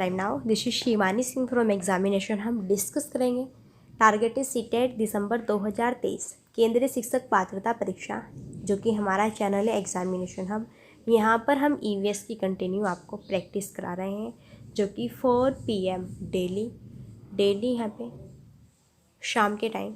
Time now this is Shivani Singh from examination. हम discuss करेंगे target is CTET दिसंबर 2023 केंद्रीय शिक्षक पात्रता परीक्षा, जो कि हमारा चैनल है एग्जामिनेशन हम। यहाँ पर हम ईवीएस की कंटिन्यू आपको प्रैक्टिस करा रहे हैं, जो कि 4 PM डेली यहाँ पे शाम के टाइम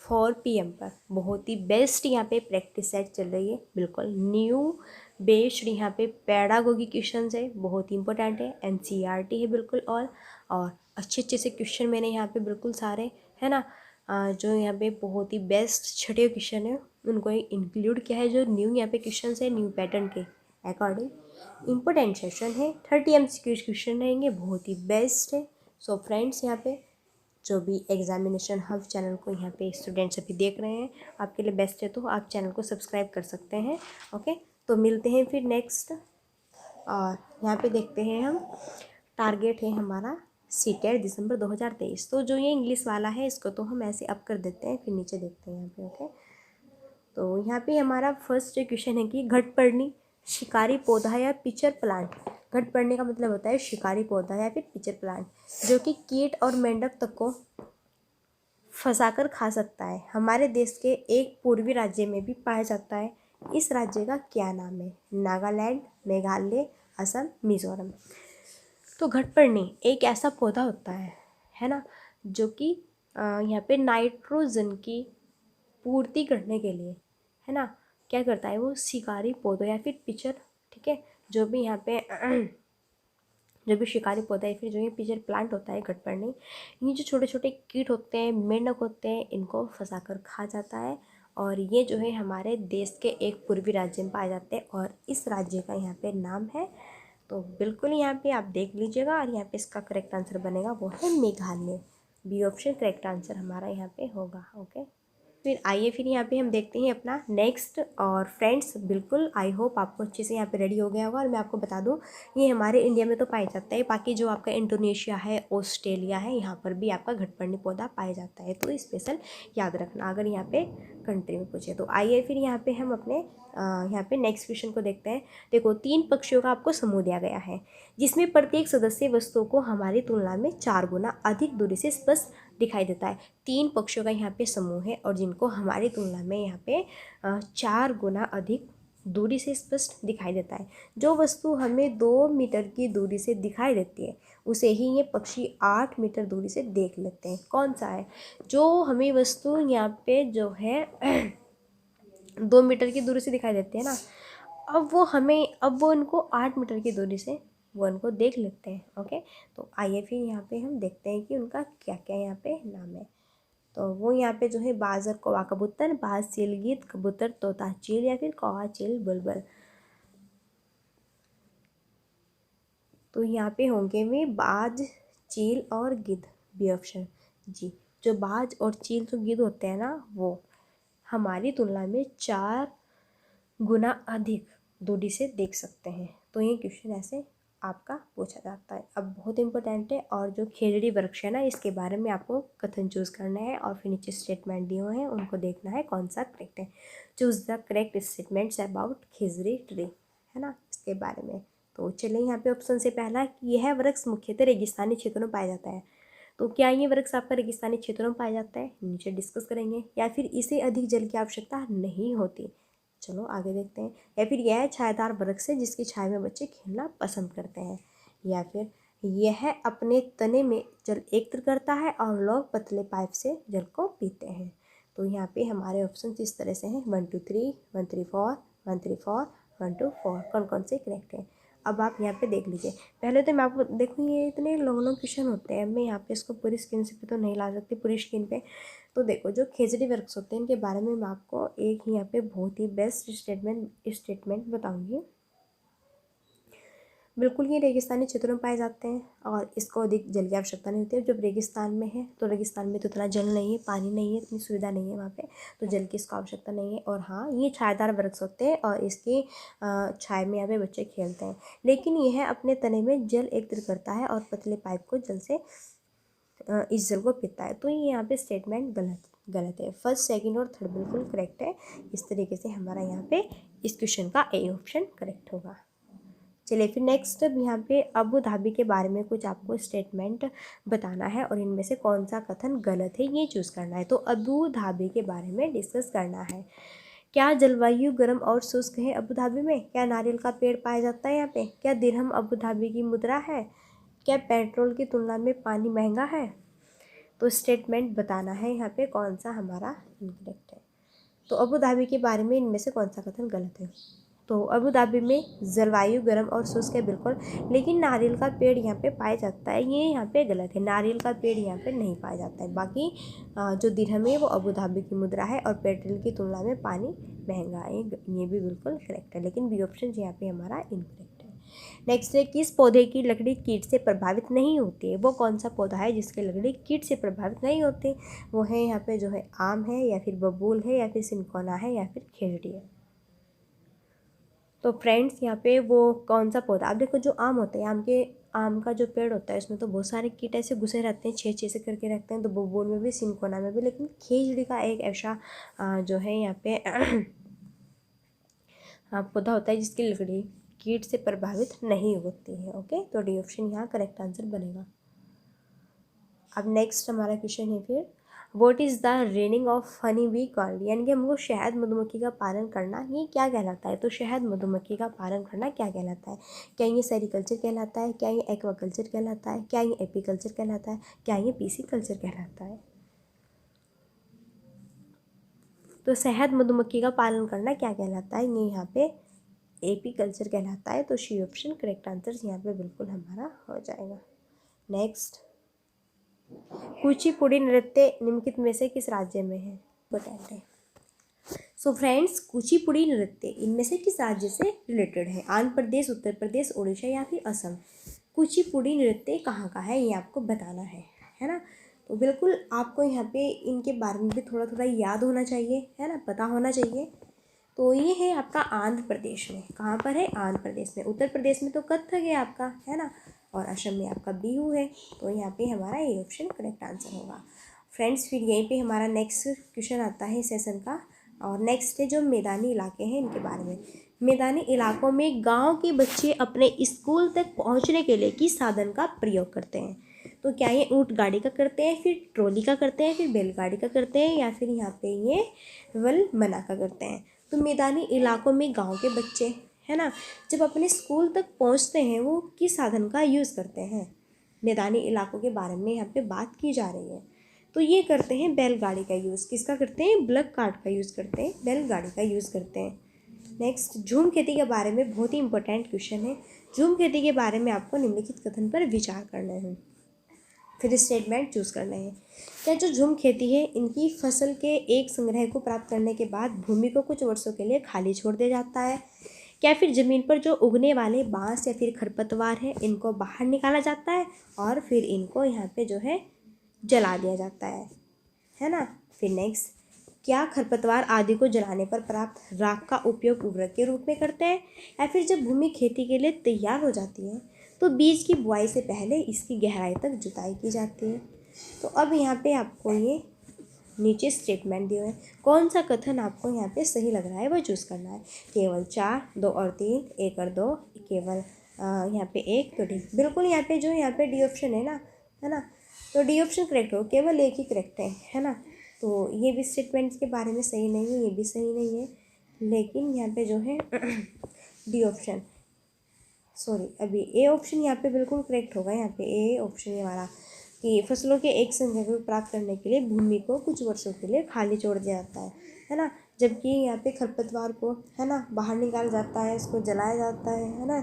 4 PM पर बहुत ही बेस्ट यहाँ पे प्रैक्टिस सेट चल रही है। बिल्कुल न्यू बेस्ड यहाँ पे पैडागोगी क्वेश्चन है, बहुत ही इंपॉर्टेंट है। NCERT है बिल्कुल। और अच्छे अच्छे से क्वेश्चन मैंने यहाँ पे बिल्कुल सारे है ना, जो यहाँ पे बहुत ही बेस्ट छठे क्वेश्चन है उनको इंक्लूड किया है। जो न्यू यहाँ पे क्वेश्चन है न्यू पैटर्न के अकॉर्डिंग इंपॉर्टेंट सेशन है। 30 MCQ क्वेश्चन रहेंगे, बहुत ही बेस्ट है। सो फ्रेंड्स, यहाँ पे जो भी एग्जामिनेशन हब चैनल को यहाँ पे स्टूडेंट्स अभी देख रहे हैं, आपके लिए बेस्ट है, तो आप चैनल को सब्सक्राइब कर सकते हैं। ओके, तो मिलते हैं फिर नेक्स्ट। और यहाँ पे देखते हैं हम, टारगेट है हमारा सीटेट दिसंबर 2023। तो जो ये इंग्लिश वाला है इसको तो हम ऐसे अप कर देते हैं, फिर नीचे देखते हैं यहाँ पे। ओके, तो यहाँ पे हमारा फर्स्ट क्वेश्चन है कि घटपर्णी शिकारी पौधा या पिचर प्लांट। घटपर्णी का मतलब होता है शिकारी पौधा या फिर पिचर प्लांट, जो कि कीट और मेंढक तक को फंसाकर खा सकता है। हमारे देश के एक पूर्वी राज्य में भी पाया जाता है। इस राज्य का क्या नाम है? नागालैंड, मेघालय, असम, मिजोरम। तो घटपर्णी एक ऐसा पौधा होता है ना, जो कि यहाँ पे नाइट्रोजन की पूर्ति करने के लिए है ना क्या करता है, वो शिकारी पौधा या फिर पिचर, ठीक है, जो भी यहाँ पे जो भी शिकारी पौधा है फिर जो ये पिचर प्लांट होता है घटपर्णी, ये जो छोटे छोटे कीट होते हैं, मेंढक होते हैं, इनको फंसाकर खा जाता है। और ये जो है हमारे देश के एक पूर्वी राज्य में पाए जाते हैं, और इस राज्य का यहाँ पे नाम है, तो बिल्कुल यहाँ पे आप देख लीजिएगा। और यहाँ पे इसका करेक्ट आंसर बनेगा वो है Meghalaya. B option correct answer हमारा यहाँ पे होगा। ओके, फिर आइए फिर यहाँ पे हम देखते हैं अपना नेक्स्ट। और फ्रेंड्स, बिल्कुल आई होप आपको अच्छे से यहाँ पे रेडी हो गया होगा। और मैं आपको बता दूँ, ये हमारे इंडिया में तो पाया जाता है, बाकी जो आपका इंडोनेशिया है, ऑस्ट्रेलिया है, यहाँ पर भी आपका घटपर्णी पौधा पाया जाता है। तो स्पेशल याद रखना अगर यहाँ पे कंट्री में पूछे। तो आइए फिर यहाँ पे हम अपने यहाँ पे नेक्स्ट क्वेश्चन को देखते हैं। देखो, 3 पक्षियों का आपको समूह दिया गया है, जिसमें प्रत्येक सदस्य वस्तुओं को हमारी तुलना में 4 गुना अधिक दूरी से स्पष्ट दिखाई देता है। 3 पक्षियों का यहाँ पे समूह है और जिनको हमारी तुलना में यहाँ पे 4 गुना अधिक दूरी से स्पष्ट दिखाई देता है। जो वस्तु हमें 2 मीटर की दूरी से दिखाई देती है, उसे ही ये पक्षी 8 मीटर दूरी से देख लेते हैं। कौन सा है? जो हमें वस्तु यहाँ पे जो है 2 मीटर की दूरी से दिखाई देती है ना, अब वो इनको 8 मीटर की दूरी से वो उनको देख लेते हैं। ओके, तो आइए फिर यहाँ पे हम देखते हैं कि उनका क्या क्या यहाँ पे नाम है। तो वो यहाँ पे जो है बाजर कौवा कबूतर, बाज चील गिद्ध, कबूतर तोता चील, या फिर कौवा चील बुलबुल। तो यहाँ पे होंगे वे बाज, चील और गिद्ध, बी ऑप्शन जी। जो बाज और चील जो गिद्ध होते हैं ना, वो हमारी तुलना में 4 गुना अधिक दूरी से देख सकते हैं। तो ये क्वेश्चन ऐसे आपका पूछा जाता है। अब बहुत इंपॉर्टेंट है। और जो खेजड़ी वृक्ष है ना, इसके बारे में आपको कथन चूज़ करना है, और फिर नीचे स्टेटमेंट दिए हुए हैं उनको देखना है कौन सा करेक्ट है। Choose the correct statements about khejri tree, है ना, इसके बारे में। तो चलिए यहाँ पे ऑप्शन से पहला, यह वृक्ष मुख्यतः रेगिस्तानी क्षेत्रों में पाया जाता है। तो क्या ये वृक्ष आपका रेगिस्तानी क्षेत्रों में पाया जाता है? नीचे डिस्कस करेंगे। या फिर इसे अधिक जल की आवश्यकता नहीं होती? चलो आगे देखते हैं। या फिर यह छायादार वृक्ष है जिसकी छाया में बच्चे खेलना पसंद करते हैं? या फिर यह अपने तने में जल एकत्र करता है और लोग पतले पाइप से जल को पीते हैं? तो यहाँ पे हमारे ऑप्शन इस तरह से हैं 1 2 3, 1 3 4, 1 3 4, 1 2 4। कौन कौन से करेक्ट है? अब आप यहाँ पे देख लीजिए। पहले तो मैं आपको देखूँ, ये इतने लॉन्ग लॉन्ग क्वेश्चन होते हैं, मैं यहाँ पे इसको पूरी स्क्रीन से तो नहीं ला सकती, पूरी स्क्रीन पे। तो देखो, जो खेजड़ी वृक्ष होते हैं इनके बारे में मैं आपको एक ही यहाँ पे बहुत ही बेस्ट स्टेटमेंट बताऊंगी। बिल्कुल ये रेगिस्तानी क्षेत्रों में पाए जाते हैं और इसको अधिक जल की आवश्यकता नहीं होती है। जब रेगिस्तान में है तो रेगिस्तान में तो इतना जल नहीं है, पानी नहीं है, इतनी सुविधा नहीं है वहाँ पे, तो जल की इसको आवश्यकता नहीं है। और हाँ, ये छायादार वृक्ष होते हैं और इसकी छाया में यहाँ पे बच्चे खेलते हैं। लेकिन यह अपने तने में जल एकत्र करता है और पतले पाइप को जल से इस जल को पीता है। तो ये यहाँ पे स्टेटमेंट गलत है। फर्स्ट, सेकंड और थर्ड बिल्कुल करेक्ट है। इस तरीके से हमारा यहाँ पे इस क्वेश्चन का ए ऑप्शन करेक्ट होगा। चलिए फिर नेक्स्ट अब यहाँ पे अबू धाबी के बारे में कुछ आपको स्टेटमेंट बताना है और इनमें से कौन सा कथन गलत है ये चूज़ करना है। तो अबू धाबी के बारे में डिस्कस करना है। क्या जलवायु गर्म और शुष्क है अबू धाबी में? क्या नारियल का पेड़ पाया जाता है यहाँ पे? क्या दिरहम अबू धाबी की मुद्रा है? क्या पेट्रोल की तुलना में पानी महंगा है? तो स्टेटमेंट बताना है यहाँ पे कौन सा हमारा इनकरेक्ट है। तो अबू धाबी के बारे में इनमें से कौन सा कथन गलत है? तो अबू धाबी में जलवायु गर्म और शुष्क है बिल्कुल, लेकिन नारियल का पेड़ यहाँ पे पाया जाता है, ये यहाँ पे गलत है। नारियल का पेड़ यहाँ पे नहीं पाया जाता है। बाकी जो दिरहम है वो अबू धाबी की मुद्रा है और पेट्रोल की तुलना में पानी महंगा है, ये भी बिल्कुल करेक्ट है, लेकिन बी ऑप्शन यहाँ पे हमारा इनकरेक्ट है। नेक्स्ट है, किस पौधे की लकड़ी कीट से प्रभावित नहीं होती है? वो कौन सा पौधा है जिसकी लकड़ी कीट से प्रभावित नहीं होती? वो है यहाँ पे जो है आम है, या फिर बबूल है, या फिर सिनकोना है, या फिर खेजड़ी है। तो फ्रेंड्स यहाँ पे वो कौन सा पौधा, आप देखो जो आम होता है, आम का जो पेड़ होता है उसमें तो बहुत सारे कीट ऐसे घुसे रहते हैं, छः छः से करके रखते हैं, तो बबूल में भी सिनकोना में भी, लेकिन खेजड़ी का एक ऐसा जो है यहाँ पे पौधा होता है जिसकी लकड़ी कीट से प्रभावित नहीं होती है। ओके, तो डी ऑप्शन यहाँ करेक्ट आंसर बनेगा। अब नेक्स्ट हमारा क्वेश्चन है फिर, what is the raining of honey be called? यानी कि हमको शहद मधुमक्खी का पालन करना ये क्या कहलाता है? तो शहद मधुमक्खी का पालन करना क्या कहलाता है? क्या ये सेरिकल्चर कहलाता है? क्या ये एक्वाकल्चर कहलाता है? क्या ये एपीकल्चर कहलाता है? क्या ये पीसी कल्चर कहलाता है? तो शहद मधुमक्खी का पालन करना क्या कहलाता है? ये यहाँ पे एपी कल्चर कहलाता है। तो सी ऑप्शन करेक्ट आंसर यहाँ पे बिल्कुल हमारा हो जाएगा। नेक्स्ट, कुचिपुड़ी नृत्य निम्नलिखित में से किस राज्य में है? बताते हैं। सो फ्रेंड्स, कुचिपुड़ी नृत्य इनमें से किस राज्य से रिलेटेड है? आंध्र प्रदेश, उत्तर प्रदेश, उड़ीसा या फिर असम? कुचिपुड़ी नृत्य कहाँ का है ये आपको बताना है ना। तो बिल्कुल आपको यहाँ पे इनके बारे में भी थोड़ा थोड़ा याद होना चाहिए, है ना, पता होना चाहिए। तो ये है आपका आंध्र प्रदेश में। कहाँ पर है? आंध्र प्रदेश में। उत्तर प्रदेश में तो कथक है आपका, है ना, और असम में आपका बिहू है। तो यहाँ पे हमारा ये ऑप्शन करेक्ट आंसर होगा। फ्रेंड्स, फिर यहीं पे हमारा नेक्स्ट क्वेश्चन आता है सेशन का, और नेक्स्ट है जो मैदानी इलाके हैं इनके बारे में। मैदानी इलाकों में गांव के बच्चे अपने स्कूल तक पहुंचने के लिए किस साधन का प्रयोग करते हैं? तो क्या ये ऊँट गाड़ी का करते हैं, फिर ट्रॉली का करते हैं, फिर बैलगाड़ी का करते हैं, या फिर यहाँ पे ये वल मना का करते हैं? तो मैदानी इलाकों में गांव के बच्चे, है ना, जब अपने स्कूल तक पहुंचते हैं वो किस साधन का यूज़ करते हैं? मैदानी इलाकों के बारे में यहाँ पे बात की जा रही है। तो ये करते हैं बैलगाड़ी का यूज़। किसका करते हैं? ब्लक कार्ट का यूज़ करते हैं, बैलगाड़ी का यूज़ करते हैं। नेक्स्ट, झूम खेती के बारे में बहुत ही इंपॉर्टेंट क्वेश्चन है। झूम खेती के बारे में आपको निम्नलिखित कथन पर विचार करना है, फिर स्टेटमेंट चूज़ करना है। क्या जो झूम खेती है इनकी फसल के एक संग्रह को प्राप्त करने के बाद भूमि को कुछ वर्षों के लिए खाली छोड़ दिया जाता है? क्या फिर ज़मीन पर जो उगने वाले बांस या फिर खरपतवार है इनको बाहर निकाला जाता है और फिर इनको यहाँ पे जो है जला दिया जाता है ना? फिर नेक्स्ट, क्या खरपतवार आदि को जलाने पर प्राप्त राख का उपयोग उर्वरक के रूप में करते हैं? या फिर जब भूमि खेती के लिए तैयार हो जाती है तो बीज की बुआई से पहले इसकी गहराई तक जुताई की जाती है? तो अब यहाँ पे आपको ये नीचे स्टेटमेंट दिए हुए हैं, कौन सा कथन आपको यहाँ पे सही लग रहा है वह चूज़ करना है। केवल 4, 2 और 3, 1 और 2, केवल यहाँ पे 1, तो डी। बिल्कुल यहाँ पे जो यहाँ पे डी ऑप्शन है ना, तो डी ऑप्शन करेक्ट हो, केवल एक ही करेक्ट है ना। तो ये भी स्टेटमेंट्स के बारे में सही नहीं है, ये भी सही नहीं है, लेकिन यहाँ पे जो है डी ऑप्शन, सॉरी, अभी ए ऑप्शन यहाँ पे बिल्कुल करेक्ट होगा। यहाँ पे ए ऑप्शन हमारा कि फसलों के एक संग्रह को प्राप्त करने के लिए भूमि को कुछ वर्षों के लिए खाली छोड़ दिया जाता है ना, जबकि यहाँ पे खरपतवार को, है ना, बाहर निकाला जाता है, इसको जलाया जाता है ना।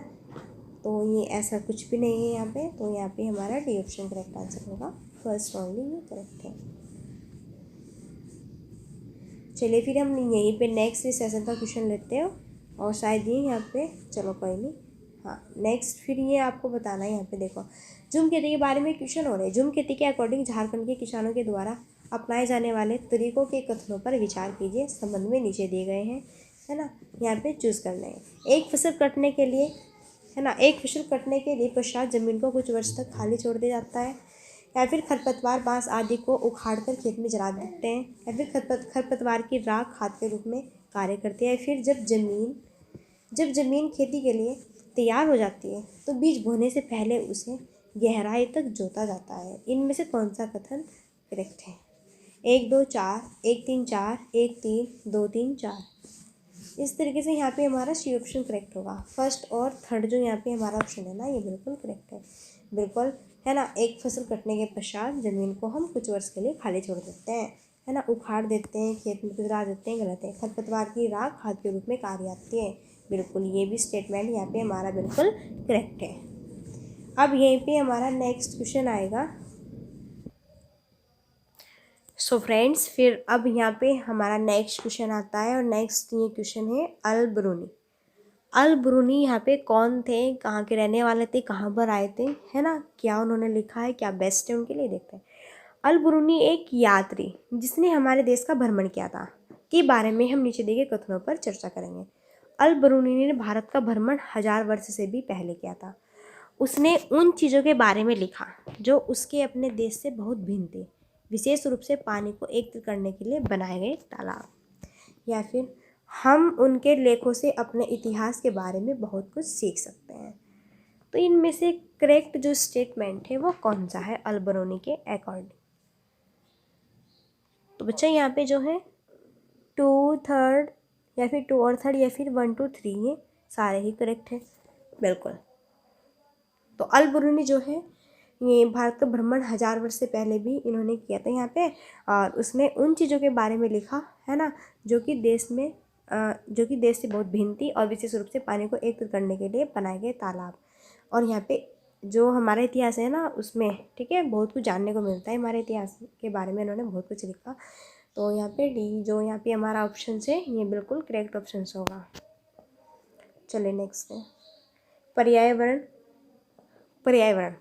तो ये ऐसा कुछ भी नहीं है यहाँ पे। तो यहाँ पे हमारा डी ऑप्शन करेक्ट आंसर होगा, फर्स्ट ओनली ये करेक्ट है। चलिए फिर हम यहीं पे नेक्स्ट सेशन का क्वेश्चन लेते हैं, और शायद ये यहाँ पे, चलो कोई नहीं, हाँ नेक्स्ट फिर ये आपको बताना है। यहाँ पे देखो, झूम खेती के बारे में क्वेश्चन हो रहे हैं। झूम खेती के अकॉर्डिंग झारखंड के किसानों के द्वारा अपनाए जाने वाले तरीकों के कथनों पर विचार कीजिए, संबंध में नीचे दिए गए हैं, है ना। यहाँ पे चूज़ करना है। एक फसल कटने के लिए, है ना, एक फसल कटने के लिए पश्चात जमीन को कुछ वर्ष तक खाली छोड़ दिया जाता है, या फिर खरपतवार बांस आदि को उखाड़कर खेत में जला देते हैं, या फिर खरपतवार की राख खाद के रूप में कार्य करती है, फिर जब जमीन खेती के लिए तैयार हो जाती है तो बीज बोने से पहले उसे गहराई तक जोता जाता है। इनमें से कौन सा कथन करेक्ट है? 1 2 4, 1 3 4, 1 3 2 3 4। इस तरीके से यहाँ पे हमारा सी ऑप्शन करेक्ट होगा। फर्स्ट और थर्ड जो यहाँ पे हमारा ऑप्शन है ना, ये बिल्कुल करेक्ट है। बिल्कुल है ना। एक फसल कटने के पश्चात ज़मीन को हम कुछ वर्ष के लिए खाली छोड़ देते हैं, है ना, उखाड़ देते हैं, खेत में कुचला देते हैं, गलत है। खरपतवार की राख खाद के रूप में कार्य आती है, बिल्कुल ये भी स्टेटमेंट यहाँ पे हमारा बिल्कुल करेक्ट है। अब यहीं पे हमारा नेक्स्ट क्वेश्चन आएगा। सो फ्रेंड्स, फिर अब यहाँ पे हमारा नेक्स्ट क्वेश्चन आता है और नेक्स्ट ये क्वेश्चन है अल ब्रूनी। अल ब्रूनी यहाँ पे कौन थे, कहाँ के रहने वाले थे, कहाँ पर आए थे, है ना, क्या उन्होंने लिखा है, क्या बेस्ट है उनके लिए, देखते हैं। अल ब्रूनी एक यात्री जिसने हमारे देश का भ्रमण किया था के बारे में हम नीचे दिए गए कथनों पर चर्चा करेंगे। अल ब्रूनी ने भारत का भ्रमण 1000 वर्ष से भी पहले किया था। उसने उन चीज़ों के बारे में लिखा जो उसके अपने देश से बहुत भिन्न थे, विशेष रूप से पानी को एकत्र करने के लिए बनाए गए तालाब। या फिर हम उनके लेखों से अपने इतिहास के बारे में बहुत कुछ सीख सकते हैं। तो इनमें से करेक्ट जो स्टेटमेंट है वो कौन सा है अल ब्रूनी के अकॉर्डिंग? तो बच्चा यहाँ पे जो है 2 3 या फिर 2 और 3 या फिर 1 2 3 ये सारे ही करेक्ट है, बिल्कुल। तो अल ब्रूनी जो है ये भारत का भ्रमण 1000 वर्ष से पहले भी इन्होंने किया था यहाँ पे, और उसने उन चीज़ों के बारे में लिखा, है ना, जो कि देश से बहुत भिन्न थी और विशेष रूप से पानी को एकत्र करने के लिए बनाए गए तालाब। और यहाँ पे जो हमारा इतिहास है ना उसमें, ठीक है, बहुत कुछ जानने को मिलता है हमारे इतिहास के बारे में, इन्होंने बहुत कुछ लिखा। तो यहाँ पे डी जो यहाँ पे हमारा ऑप्शन है ये बिल्कुल करेक्ट ऑप्शन होगा। चलिए नेक्स्ट है पर्यावरण। पर्यावरण,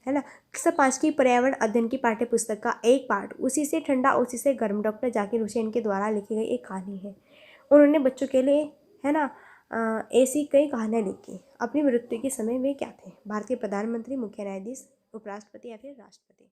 है ना, कक्षा 5 की पर्यावरण अध्ययन की पाठ्य पुस्तक का एक पार्ट उसी से ठंडा उसी से गर्म डॉक्टर जाकिर हुसैन के द्वारा लिखी गई एक कहानी है। उन्होंने बच्चों के लिए, है ना, ऐसी कई कहानियाँ लिखी। अपनी मृत्यु के समय वे क्या थे? भारत के प्रधानमंत्री, मुख्य न्यायाधीश, उपराष्ट्रपति या फिर राष्ट्रपति?